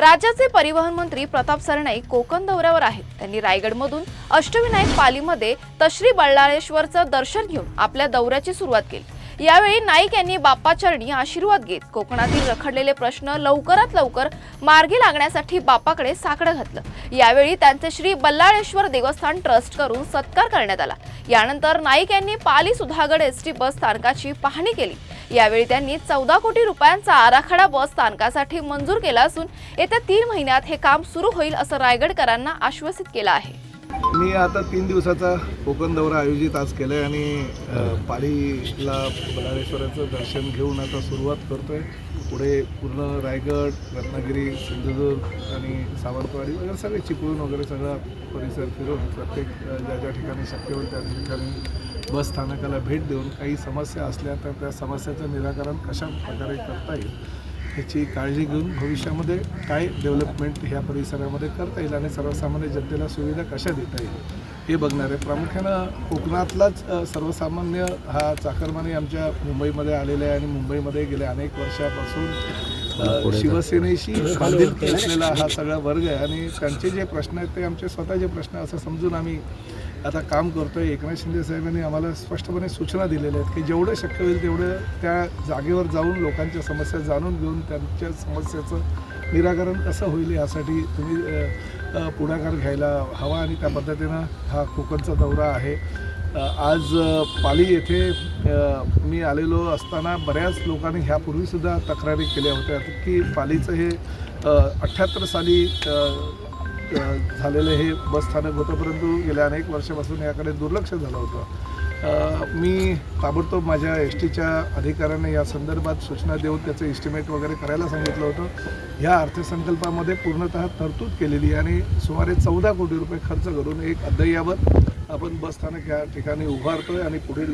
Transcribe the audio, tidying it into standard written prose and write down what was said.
राज्याचे परिवहन मंत्री प्रताप सरनाईक कोकण दौऱ्यावर आहेत। त्यांनी रायगडमधून अष्टविनायक पालीमध्ये तश्री बल्लाळेश्वरचं दर्शन घेऊन आपल्या दौऱ्याची सुरुवात केली। यावेळी नाईक यांनी बाप्पाचरणी आशीर्वाद घेत कोकणातील रखडलेले प्रश्न लवकरात लवकर मार्गी लागण्यासाठी बाप्पाकडे साकडं घातलं। यावेळी त्यांचे श्री बल्लाळेश्वर देवस्थान ट्रस्ट करून सत्कार करण्यात आला। यानंतर नाईक यांनी पाली सुधागड एसटी बस स्थानकाची पाहणी केली। यावेळी त्यांनी 14 कोटी रुपयांचा आराखडा बस स्थानकासाठी मंजूर केला असून येत्या 3 महिन्यात हे काम सुरू होईल असं रायगडकरांना आश्वासित केलं आहे। मी आता 3 दिवसाचा कोकण दौरा आयोजित आज केला आहे आणि पालीला बल्लाळेश्वराचं दर्शन घेऊन आता सुरुवात करतोय। पुढे पूर्ण रायगड, रत्नागिरी, सिंधुदुर्ग आणि सावंतवाडी वगैरे सगळे चिपळूण वगैरे सगळा परिसर फिरून प्रत्येक ज्या ठिकाणी शक्य होईल त्या ठिकाणी बस स्थानकाला भेट देऊन काही समस्या असल्या तर त्या समस्याचं निराकरण कशा प्रकारे करता येईल याची काळजी घेऊन भविष्यामध्ये काय डेव्हलपमेंट ह्या परिसरामध्ये करता येईल आणि सर्वसामान्य जनतेला सुविधा कशा देता येईल हे बघणार आहे। प्रामुख्यानं कोकणातलाच सर्वसामान्य हा चाकरमानी आमच्या मुंबईमध्ये आलेला आहे आणि मुंबईमध्ये गेल्या अनेक वर्षापासून शिवसेनेशी बांधिलकी असलेला हा सगळा वर्ग आहे आणि त्यांचे जे प्रश्न आहेत ते आमचे स्वतःचे प्रश्न असं समजून आम्ही आता काम करतोय। एकनाथ शिंदे साहेबांनी आम्हाला स्पष्टपणे सूचना दिलेल्या आहेत की जेवढं शक्य होईल तेवढं त्या जागेवर जाऊन लोकांच्या समस्या जाणून घेऊन त्यांच्या समस्येचं निराकरण कसं होईल यासाठी तुम्ही पुढाकार घ्यायला हवा आणि त्या पद्धतीनं हा कोकणचा दौरा आहे। आज पाली येथे मी आलेलो असताना बऱ्याच लोकांनी ह्यापूर्वीसुद्धा तक्रारी केल्या होत्या की पालीचं हे 78 साली झालेलं हे बसस्थानक होतं, परंतु गेल्या अनेक वर्षापासून याकडे दुर्लक्ष झालं होतं। मी ताबडतोब माझ्या एसटीच्या अधिकाऱ्यांना या संदर्भात सूचना देऊन त्याचं एस्टिमेट वगैरे करायला सांगितलं होतं। ह्या अर्थसंकल्पामध्ये पूर्णतः तरतूद केलेली आणि सुमारे 14 कोटी रुपये खर्च करून एक अद्ययावत आपण बसस्थानक या ठिकाणी उभारतोय आणि पुढील